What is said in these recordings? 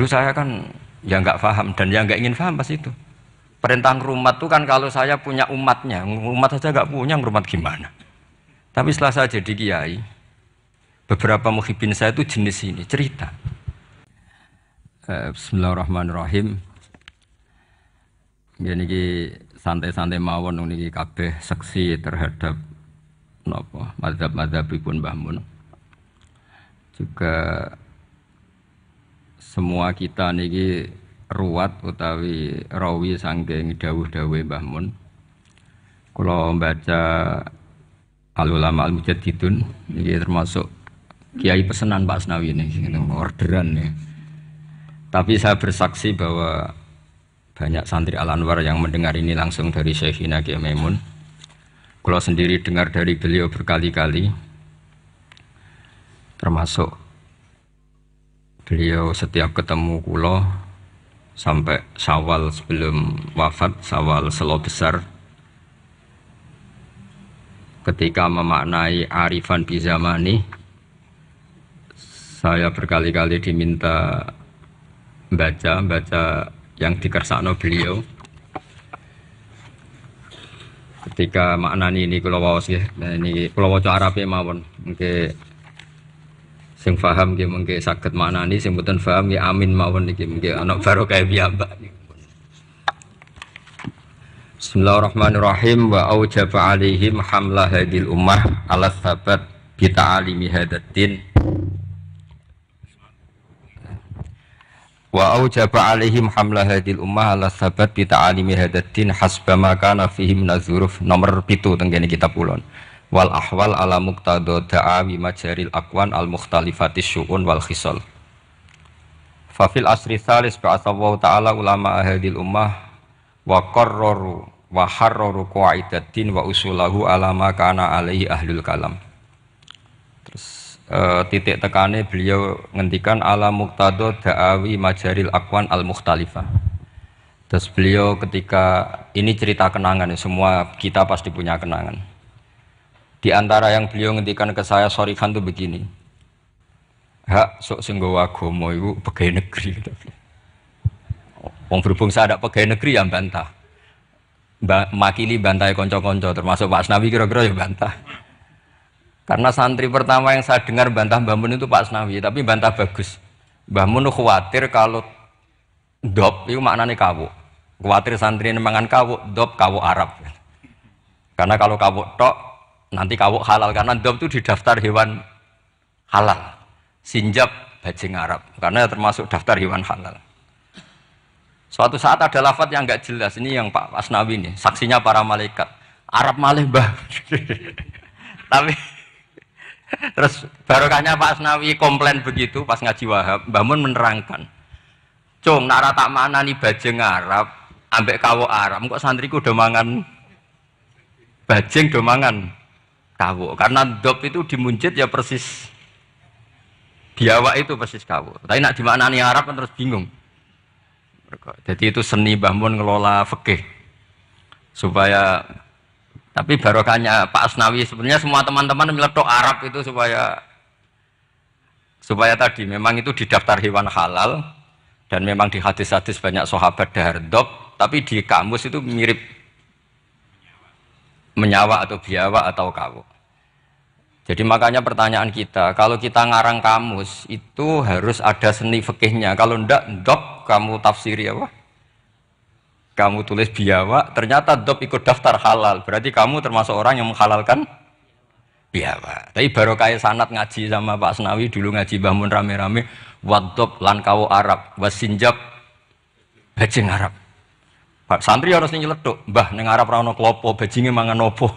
Dulu saya kan ya nggak paham dan ya nggak ingin paham pas itu. Perintah ngrumat tuh kan kalau saya punya umatnya, umat saja nggak punya ngrumat gimana. Tapi setelah saya jadi kiai, beberapa muhibin saya itu jenis ini cerita. Bismillahirrahmanirrahim. Gini ki santai-santai mawon niki kabeh seksi terhadap napa mazhab-mazhabipun Mbah Mun. Juga semua kita niki ruwat utawi rawi saking dawuh-dawuhe Mbah Mun. Kula baca Al-Ulama Al-Mujaddidun niki termasuk kiai pesanan Pak Asnawi ini orderan ya. Tapi saya bersaksi bahwa banyak santri Al-Anwar yang mendengar ini langsung dari Syekhina Kiai Maimun. Kula sendiri dengar dari beliau berkali-kali. Termasuk beliau setiap ketemu kula sampai Syawal sebelum wafat, Syawal Selo Besar, ketika memaknai arifan bi zamani, saya berkali-kali diminta baca yang dikersakno beliau. Ketika maknani ini kula waos nggih, niki kula waca Arabe mawon, mengke sing paham nggih mengke saged maknani, sing mboten paham nggih amin mawon niki mengke ana barokah piyambak. Bismillahirrahmanirrahim. Wa aujaba alaihim hamla hadil ummah ala sabat bi ta'alimi hadatin. Wa aujaba alaihim hamla hadil ummah ala sabat bi ta'alimi hadatin hasba ma kana fihi min azuruf. Nomor 7 teng kene kitab ulun. Wal ahwal ala muqtada da'awi majaril aqwan al mukhtalifatis syu'un wal khisal. Fa fil asri tsalis ba'atsallahu ta'ala ulama hadil ummah wa qarraru wa harraru qaidatin wa usulahu ala ma kana alaihi ahlul kalam. Terus titik tekane beliau ngendikan ala muqtada da'awi majaril aqwan al mukhtalifah. Terus beliau ketika ini cerita kenangan, semua kita pasti punya kenangan. Di antara yang beliau ngendikan ke saya sorifan itu begini. Hak sok sing nggawa agama iku pegawai negeri. Wong berhubung saya ada pegawai negeri yang bantah. Makili bantai konco-konco termasuk Pak Asnawi kira-kira ya bantah. Karena santri pertama yang saya dengar bantah Mbah Mun itu Pak Asnawi, tapi bantah bagus. Mbah Mun khawatir kalau dop itu maknanya kawuk. Khawatir santri ini mangan kawuk, dop kawuk Arab. Karena kalau kawuk tok nanti kawuk halal, karena dop itu di daftar hewan halal. Sinjab bajing Arab, karena termasuk daftar hewan halal. Suatu saat ada lafaz yang enggak jelas, ini yang Pak Asnawi ini, saksinya para malaikat. Arab malih Mbah. Tapi terus barokahnya Pak Asnawi komplain begitu pas ngaji Wahab, Mbah Mun menerangkan. Cung, nak tak maknani bajing Arab, ambek kawuk Arab, kok santriku do mangan bajing do mangan kawuk. Karena dop itu dimuncit ya persis biawak itu persis kawuk. Tapi nak dimaknani Arab kan terus bingung. Jadi itu seni Mbah Mun ngelola fikih supaya, tapi barokahnya Pak Asnawi sebenarnya semua teman-teman meletok Arab itu supaya tadi memang itu di daftar hewan halal dan memang di hadis-hadis banyak sahabat dahar dop, tapi di kamus itu mirip menyawa atau biawak atau kawuk. Jadi makanya pertanyaan kita, kalau kita ngarang kamus itu harus ada seni fikihnya. Kalau ndak dop kamu tafsiri apa? Kamu tulis biawak, ternyata dop ikut daftar halal. Berarti kamu termasuk orang yang menghalalkan biawak. Tapi baru kayak sanad ngaji sama Pak Asnawi dulu ngaji Mbah Mun rame-rame, wadop lan kawu Arab, wasinjab bajing Arab. Pak santri harus nyeletuk, Mbah ning Arab ra ono klopo, bajinge mangan opo.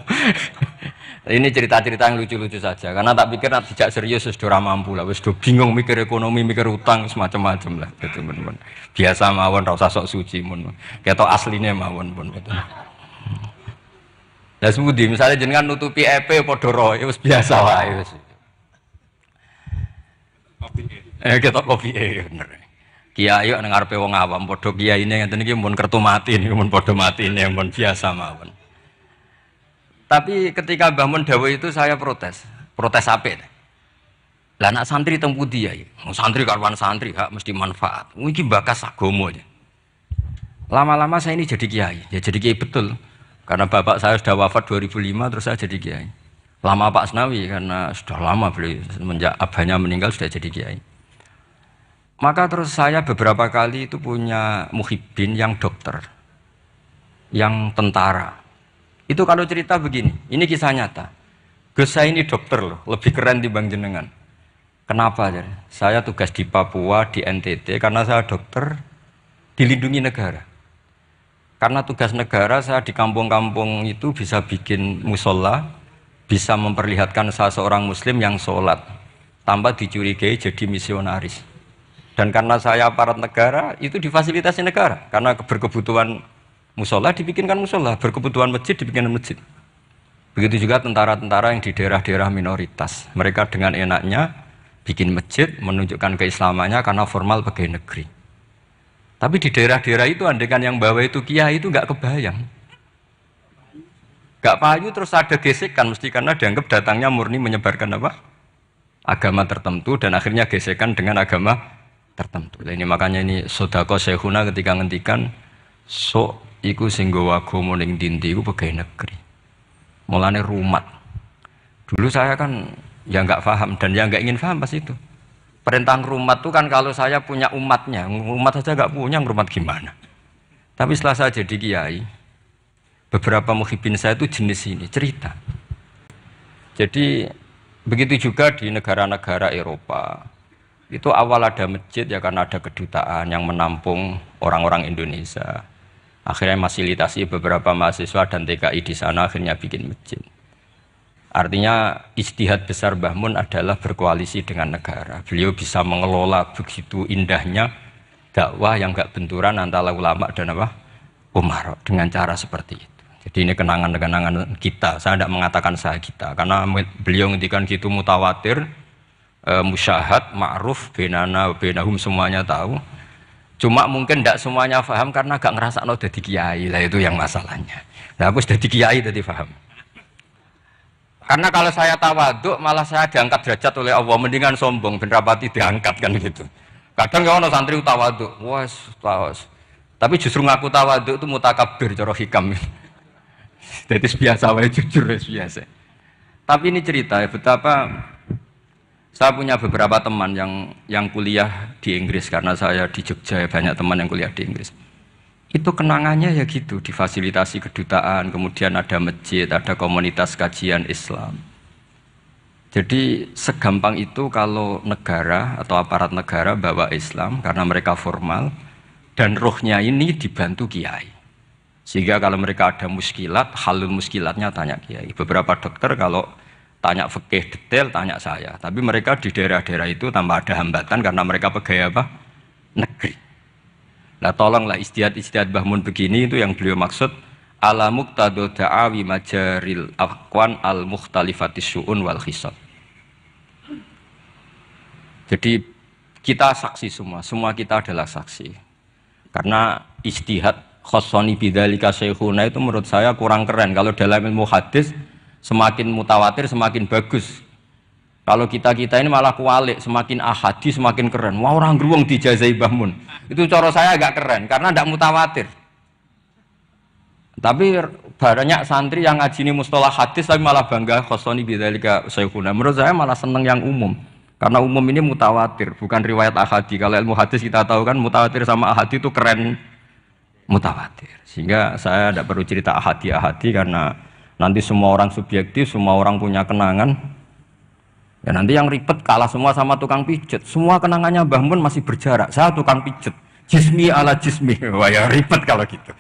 Ini cerita-cerita yang lucu-lucu saja, karena tak pikir nanti tidak serius sudah mampu lah, sudah bingung mikir ekonomi, mikir utang semacam-macam lah, gitu teman-teman. Biasa mawon, rasa sok suci mun, ketok aslinya mawon pun. Dan semudi, misalnya jenengan nutupi EP podoro, itu biasa lah. Ketok kopi bener. Kiai yuk ngarepe wong awam, podo kiai ini ngeten iki mun kertu mati, mun podo mati ini mun biasa mawon. Tapi ketika Mbah Mun dawuh itu saya protes apik. Lah anak santri teng pundi ya? Santri karuan santri hak mesti manfaat. Iki bakas agama aja. Lama-lama saya ini jadi kiai. Ya jadi kiai betul. Karena bapak saya sudah wafat 2005 terus saya jadi kiai. Lama Pak Asnawi karena sudah lama beliau semenjak abahnya meninggal sudah jadi kiai. Maka terus saya beberapa kali itu punya muhibbin yang dokter, yang tentara. Itu kalau cerita begini, ini kisah nyata. Gus saya ini dokter loh, lebih keren dibanding jenengan. Kenapa? Saya tugas di Papua, di NTT, karena saya dokter dilindungi negara. Karena tugas negara saya di kampung-kampung itu bisa bikin musola, bisa memperlihatkan saya seorang muslim yang sholat tanpa dicurigai jadi misionaris. Dan karena saya aparat negara, itu difasilitasi negara. Karena berkebutuhan musola dibikinkan musola, berkebutuhan masjid dibikinkan masjid. Begitu juga tentara-tentara yang di daerah-daerah minoritas. Mereka dengan enaknya bikin masjid, menunjukkan keislamannya karena formal pegawai negeri. Tapi di daerah-daerah itu andekan yang bawa itu kiai itu nggak kebayang. Nggak payu terus ada gesekan, mesti karena dianggap datangnya murni menyebarkan apa? Agama tertentu dan akhirnya gesekan dengan agama tertentu. Ini makanya ini sodako syekhuna ketika ngendikan sok iku sing nggawa agama ning ndi iku pegawai negeri. Mulane rumat. Dulu saya kan ya nggak paham dan ya nggak ingin paham pas itu. Perintah rumat itu kan kalau saya punya umatnya, umat saja nggak punya, rumat gimana? Tapi setelah saya jadi kiai, beberapa muhibbin saya itu jenis ini cerita. Jadi begitu juga di negara-negara Eropa. Itu awal ada masjid ya karena ada kedutaan yang menampung orang-orang Indonesia. Akhirnya fasilitasi beberapa mahasiswa dan TKI di sana akhirnya bikin masjid. Artinya ijtihad besar Mbah Mun adalah berkoalisi dengan negara. Beliau bisa mengelola begitu indahnya dakwah yang gak benturan antara ulama dan apa? Umar dengan cara seperti itu. Jadi ini kenangan-kenangan kita. Saya tidak mengatakan saya kita karena beliau ngendikan gitu mutawatir. Musyahad, ma'ruf, benana, benahum semuanya tahu. Cuma mungkin tidak semuanya paham karena gak ngerasa no jadi kiai lah itu yang masalahnya. Nah aku sudah jadi kiai jadi paham. Karena kalau saya tawaduk malah saya diangkat derajat oleh Allah, mendingan sombong ben rapati diangkat kan gitu. Kadang kalau santri tawaduk, wah tawas. Tapi justru ngaku tawaduk itu mutakabir cara hikam. Jadi biasa wae jujur biasa. Tapi ini cerita ya betapa saya punya beberapa teman yang kuliah di Inggris karena saya di Jogja ya, banyak teman yang kuliah di Inggris. Itu kenangannya ya gitu, difasilitasi kedutaan, kemudian ada masjid, ada komunitas kajian Islam. Jadi segampang itu kalau negara atau aparat negara bawa Islam karena mereka formal dan rohnya ini dibantu kiai. Sehingga kalau mereka ada muskilat, halul muskilatnya tanya kiai. Beberapa dokter kalau tanya fikih detail, tanya saya. Tapi mereka di daerah-daerah itu tanpa ada hambatan karena mereka pegawai apa? Negeri. Nah tolonglah ijtihad Mbah Mun begini itu yang beliau maksud ala muqtadu da'awi majaril aqwan al mukhtalifatis syu'un wal khisab. Jadi kita saksi semua kita adalah saksi. Karena ijtihad khossoni bidzalika syekhuna itu menurut saya kurang keren. Kalau dalam ilmu hadis semakin mutawatir semakin bagus. Kalau kita ini malah kualik, semakin ahadi semakin keren. Wah orang geruang dijazai Mbah Mun. Itu cara saya agak keren karena tidak mutawatir. Tapi banyak santri yang ngaji ini mustalah hadis tapi malah bangga khossoni bidzalika syekhuna. Menurut saya malah seneng yang umum. Karena umum ini mutawatir, bukan riwayat ahadi. Kalau ilmu hadis kita tahu kan mutawatir sama ahadi itu keren mutawatir. Sehingga saya tidak perlu cerita ahadi karena nanti semua orang subjektif, semua orang punya kenangan. Ya nanti yang ribet kalah semua sama tukang pijet. Semua kenangannya Mbah Mun masih berjarak. Saya tukang pijet. Jismi ala jismi. Wah ya ribet kalau gitu.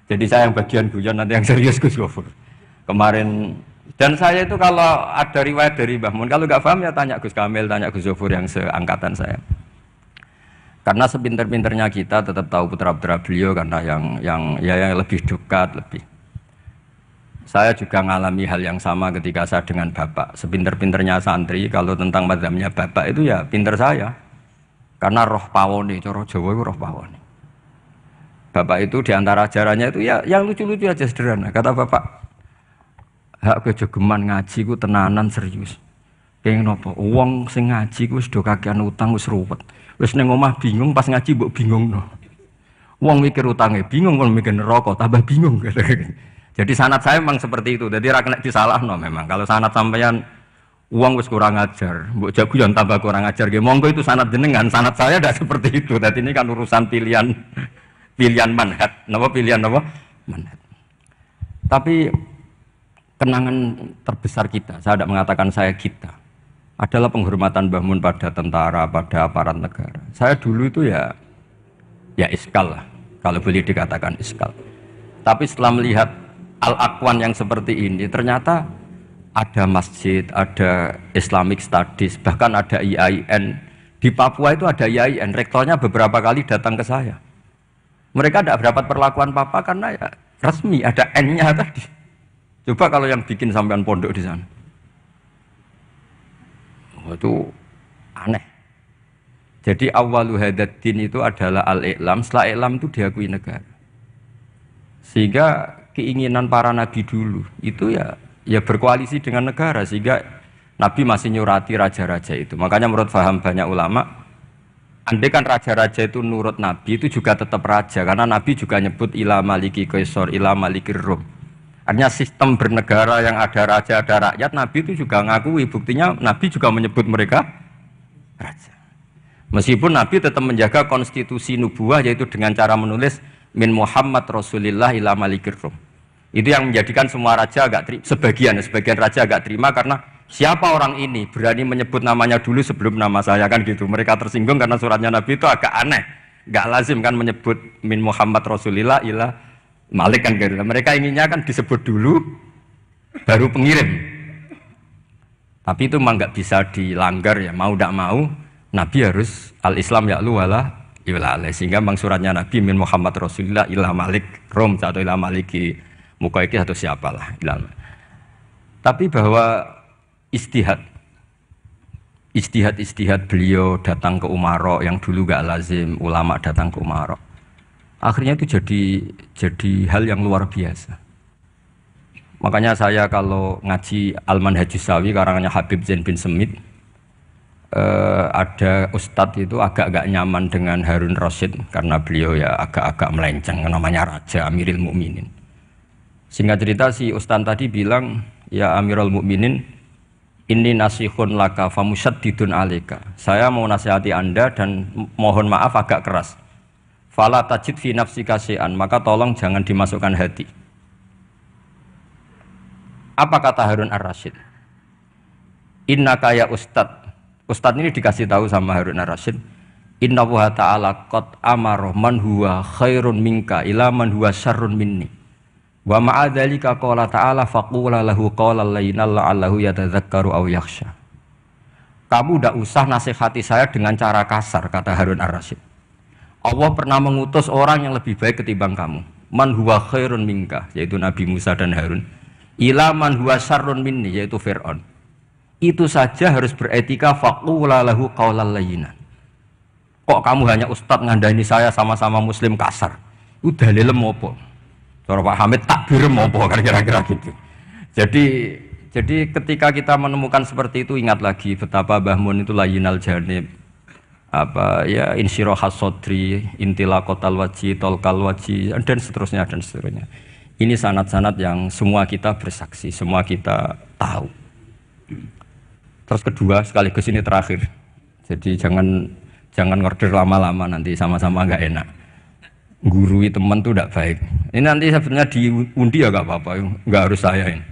Jadi saya yang bagian guyon, nanti yang serius Gus Gofur. Kemarin dan saya itu kalau ada riwayat dari Mbah Mun, kalau nggak paham ya tanya Gus Kamil, tanya Gus Gofur yang seangkatan saya. Karena sepinter-pinternya kita tetap tahu putra-putra beliau karena yang lebih dekat lebih. Saya juga mengalami hal yang sama ketika saya dengan bapak. Sepinter-pinternya santri, kalau tentang mazhabnya bapak itu ya pinter saya. Karena roh pawone, cara Jawa itu roh pawone. Bapak itu diantara ajarannya itu ya yang lucu-lucu aja sederhana. Kata bapak, hak kejogeman ngaji ku tenanan serius. Pengen apa? Wong sing ngaji ku wis do kakean utang wis ruwet. Wis ning omah bingung pas ngaji mbok bingungno. Wong mikir utangnya bingung, wong mikir neraka tambah bingung. Jadi sanad saya memang seperti itu. Jadi ra kena disalahno memang. Kalau sanad sampeyan uang wis kurang ajar, mbok jago yang tambah kurang ajar. Monggo itu sanad jenengan, sanad saya tidak seperti itu. Jadi ini kan urusan pilihan manhaj. Napa pilihan apa? Manhaj. Tapi kenangan terbesar kita, saya tidak mengatakan saya kita, adalah penghormatan Mbah Mun pada tentara, pada aparat negara. Saya dulu itu ya iskal lah, kalau boleh dikatakan iskal. Tapi setelah melihat Al-Aqwan yang seperti ini, ternyata ada masjid, ada Islamic Studies, bahkan ada IAIN. Di Papua itu ada IAIN, rektornya beberapa kali datang ke saya. Mereka tidak dapat perlakuan Papa karena ya resmi, ada N-nya tadi. Coba kalau yang bikin sampean pondok di sana. Oh, itu aneh. Jadi awwalu hadaddin itu adalah al-i'lam, setelah i'lam itu diakui negara. Sehingga keinginan para nabi dulu itu ya berkoalisi dengan negara, sehingga Nabi masih nyurati raja-raja itu. Makanya menurut paham banyak ulama, andai kan raja-raja itu nurut Nabi itu juga tetap raja, karena Nabi juga nyebut ila maliki kaisar, ila malikir rum. Artinya sistem bernegara yang ada raja, ada rakyat, Nabi itu juga ngakui. Buktinya Nabi juga menyebut mereka raja. Meskipun Nabi tetap menjaga konstitusi nubuah, yaitu dengan cara menulis min Muhammad Rasulillah ila malikir rum. Itu yang menjadikan semua raja agak sebagian raja agak terima, karena siapa orang ini berani menyebut namanya dulu sebelum nama saya, kan gitu. Mereka tersinggung karena suratnya Nabi itu agak aneh, nggak lazim kan menyebut min Muhammad Rasulillah ila Malik kan gitu. Mereka inginnya kan disebut dulu baru pengirim. Tapi itu memang nggak bisa dilanggar ya, mau tidak mau Nabi harus al-Islam ya'lu wala iwala, sehingga memang suratnya Nabi min Muhammad Rasulillah ila Malik Rom atau ila Maliki Mukaiki atau siapalah. Tapi bahwa istihad beliau datang ke Umaro yang dulu gak lazim ulama datang ke Umaro, akhirnya itu jadi hal yang luar biasa. Makanya saya kalau ngaji Al-Manhajus Sawi karangannya Habib Zain bin Semit, ada ustadz itu agak-agak nyaman dengan Harun Rasyid karena beliau ya agak-agak melenceng, namanya Raja Amirul Mukminin. Singkat cerita si ustadz tadi bilang, ya Amirul Mukminin, ini nasihun laka famusyaddidun alika. Saya mau nasihati Anda dan mohon maaf agak keras. Fala tajid fi nafsika syai'an, maka tolong jangan dimasukkan hati. Apa kata Harun Ar-Rasyid? Innaka ya ustad. Ustad ini dikasih tahu sama Harun Ar-Rasyid. Inna wa ta'ala qad amara man huwa khairun minka ila man huwa syarrun minni. Wa ma'adzalika qala ta'ala faqula lahu qawlan layyinan la'allahu yatadzakkaru aw yakhsha. Kamu tidak usah nasihati saya dengan cara kasar, kata Harun Ar-Rasyid. Allah pernah mengutus orang yang lebih baik ketimbang kamu. Man huwa khairun minka, yaitu Nabi Musa dan Harun. Ila man huwa syarrun minni, yaitu Fir'aun. Itu saja harus beretika faqula lahu qawlan layyinan. Kok kamu hanya ustadz ngandani saya sama-sama muslim kasar? Udah dalile apa? Cara Pak Hamid takbir apa kan kira-kira gitu. Jadi ketika kita menemukan seperti itu, ingat lagi betapa Mbah Mun itu layyinal janib, apa ya, insyirahas sodri, intilaqatal wajhi, tolkal wajhi, dan seterusnya dan seterusnya. Ini sanad-sanad yang semua kita bersaksi, semua kita tahu. Terus kedua, sekaligus ini terakhir. Jadi jangan ngorder lama-lama, nanti sama-sama nggak enak. Gurui teman tuh tidak baik. Ini nanti sebenarnya diundi ya nggak apa-apa, nggak harus saya ini.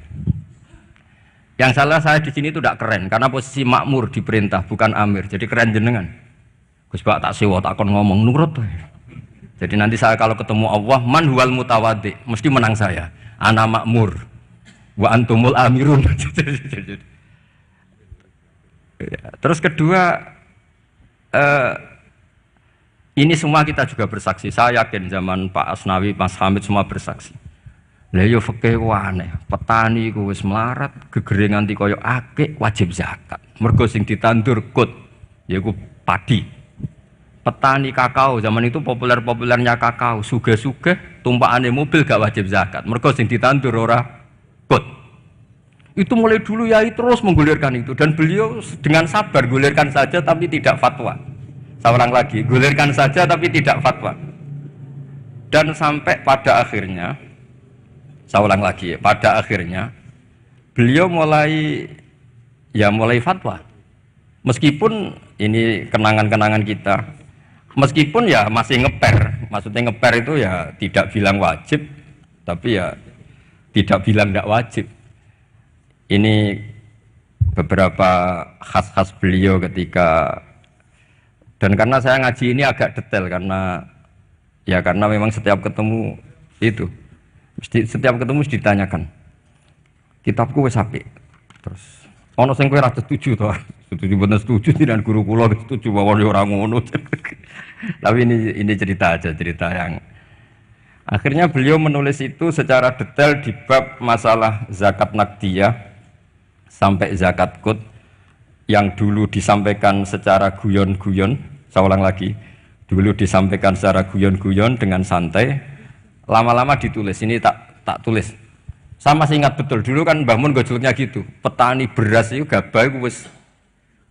Yang salah saya di sini itu tidak keren, karena posisi makmur diperintah bukan amir, jadi keren jenengan. Gus Pak tak sewa tak kon ngomong nurut. Jadi nanti saya kalau ketemu Allah man huwal mutawaddi, mesti menang saya. Ana makmur, wa antumul amirun. Terus kedua, ini semua kita juga bersaksi. Saya yakin zaman Pak Asnawi, Mas Hamid semua bersaksi. Lah yo fikih aneh. Petani ku wis melarat, gegere nganti kaya akeh wajib zakat. Mergo sing ditandur kut yaiku padi. Petani kakao zaman itu populer-populernya kakao, sugih-sugih tumpakane mobil gak wajib zakat. Mergo sing ditandur ora kut. Itu mulai dulu Yai terus menggulirkan itu dan beliau dengan sabar gulirkan saja tapi tidak fatwa. Saya ulang lagi, gulirkan saja tapi tidak fatwa. Dan sampai pada akhirnya, saya ulang lagi, pada akhirnya beliau mulai fatwa. Meskipun ini kenangan-kenangan kita, meskipun ya masih ngeper, maksudnya ngeper itu ya tidak bilang wajib, tapi ya tidak bilang tidak wajib. Ini beberapa khas-khas beliau ketika, dan karena saya ngaji ini agak detail karena memang setiap ketemu itu setiap ketemu ditanyakan kitabku wis apik terus ono sing kowe ra setuju to setuju bener setuju tidak guru kula setuju mawon ora ngono tapi ini cerita yang akhirnya beliau menulis itu secara detail di bab masalah zakat naqdiyah sampai zakat qut yang dulu disampaikan secara guyon-guyon, saya ulang lagi, dulu disampaikan secara guyon-guyon dengan santai, lama-lama ditulis, ini tak tulis. Saya masih ingat betul, dulu kan Mbah Mun gojolnya gitu, petani beras itu gabah itu wis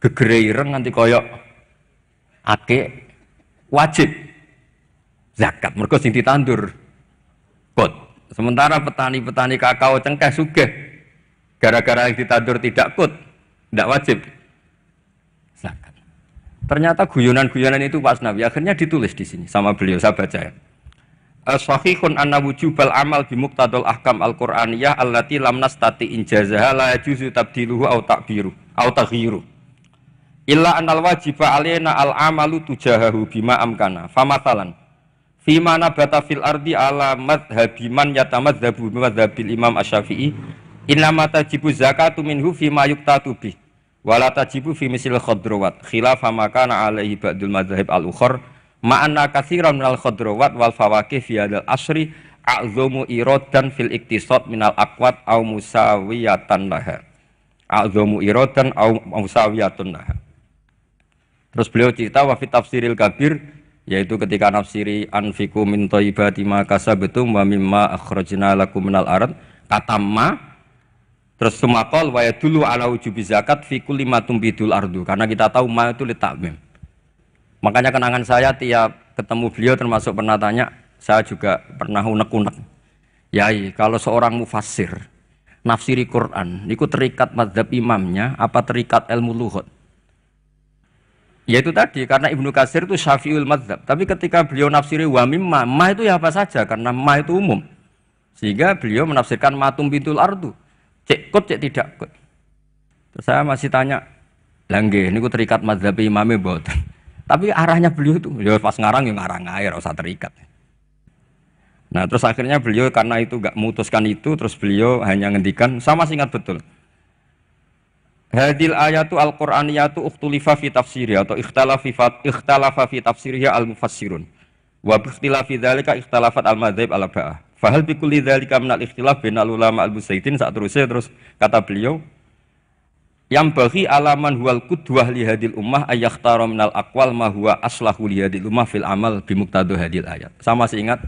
gegere ireng nganti koyok ake wajib zakat, mergo sing ditandur qut. Sementara petani-petani kakao cengkeh sugih gara-gara yang ditandur tidak qut, tidak wajib zakat. Ternyata guyonan-guyonan itu Pak Asnawi akhirnya ditulis di sini sama beliau, saya baca ya. Sahihun anna wujubal amal bi muqtadal ahkam al-Qur'aniyah allati lam nastati injazaha la yajuzu tabdiluhu aw ta'biru aw taghyiru. Illa annal wajiba alaina al-amalu tujahahu bima amkana. Famathalan fi ma nabata fil ardi ala madhhabi man yatamadzhabu bi madhhabil Imam Asy-Syafi'i innama tajibu zakatu minhu fi ma yuqtatu bih wala tajibu fi misil khadrawat khilafa ma kana alaihi ba'dul madzhab al-ukhar ma'anna katsiran minal khadrawat wal fawakih fi hadzal asri a'zamu iradan fil iktisad minal aqwat aw musawiyatan laha a'zamu iradan aw musawiyatun laha. Terus beliau cerita wa fi tafsiril kabir, yaitu ketika nafsiri anfiqu min thayyibati ma kasabtum wa mimma akhrajna lakum minal ard kata ma. Terus sumakol wa yadullu ala wujubi zakat fi kulli ma tumbidul ardu, karena kita tahu ma itu litakmim. Makanya kenangan saya tiap ketemu beliau termasuk pernah tanya, saya juga pernah unek-unek. Yai, kalau seorang mufassir nafsiri Quran, niku terikat mazhab imamnya apa terikat ilmu lughat? Ya itu tadi, karena Ibnu Katsir itu syafi'ul mazhab, tapi ketika beliau nafsiri wa mimma, ma itu ya apa saja, karena ma itu umum. Sehingga beliau menafsirkan ma tumbidul ardu. Cek kut, cek tidak kut. Terus saya masih tanya, langge, ini ku terikat mazhab imamnya boten. Tapi arahnya beliau itu, ya pas ngarang ya ngarang air, usah terikat. Nah terus akhirnya beliau karena itu gak memutuskan itu, terus beliau hanya ngendikan, saya masih ingat betul. Hadil ayatu al-Qur'aniyatu ukhtulifa fi tafsiri atau ikhtalafa fi tafsiriha al-mufassirun. Wa bi ikhtilafi dzalika ikhtalafat al-madzhab al-arba'ah. Fahal bi kulli dzalika min al-ikhtilaf bainal ulama al-musaidin, saat terus kata beliau yang bagi alaman huwal qudwah li hadil ummah ayakhtara minal aqwal ma huwa aslahu li hadil ummah fil amal bi muqtadu hadil ayat. Saya masih ingat,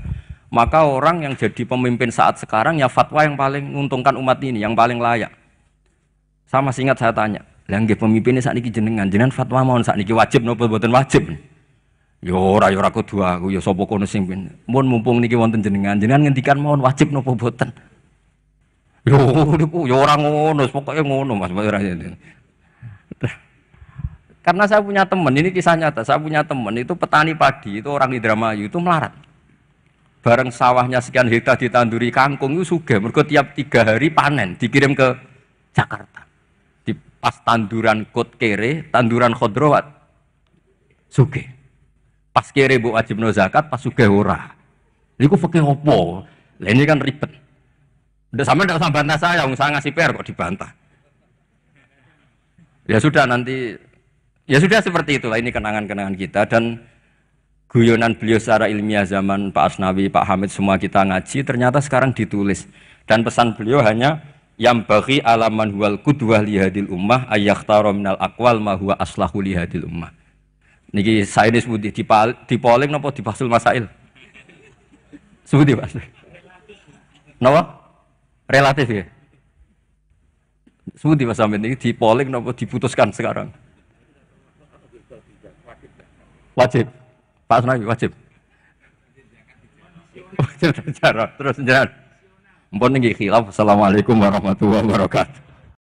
maka orang yang jadi pemimpin saat sekarang ya fatwa yang paling menguntungkan umat ini, yang paling layak. Saya masih ingat saya tanya, lah nggih pemimpinnya sakniki jenengan fatwa mawon sakniki wajib napa mboten wajib? Ya ora kudu aku, ya sapa kono sing pin. Mun mumpung niki wonten jenengan ngendikan mawon wajib napa mboten? Yo niku ya ora ngono, pokoke ngono Mas. Karena saya punya teman, ini kisah nyata, saya punya teman itu petani padi, itu orang di Indramayu itu melarat. Bareng sawahnya sekian hektar ditanduri kangkung itu sugih, mergo tiap 3 hari panen dikirim ke Jakarta. Di pas tanduran kot kere, tanduran khodrowat sugih. Pas kere bu wajib no zakat, pas sugih ora. Niku fikih opo? Lah ini kan ribet. Udah sama tidak usah bantah saya ngasih PR kok dibantah. Ya sudah nanti, ya sudah seperti itulah, ini kenangan-kenangan kita dan guyonan beliau secara ilmiah zaman Pak Asnawi, Pak Hamid semua kita ngaji ternyata sekarang ditulis dan pesan beliau hanya yang bagi alaman huwal qudwah li hadil ummah ayakhtara minal aqwal ma huwa aslahu li hadil ummah. Niki saya ini sebut di polling napa di Fasul Masail? Sebut Mas. Napa? Relatif ya. Sebuti Mas Amin ini dipoling nopo diputuskan sekarang? Wajib. Pak Asnawi wajib. Wajib terus jalan. Mpun niki khilaf. Assalamualaikum warahmatullahi wabarakatuh.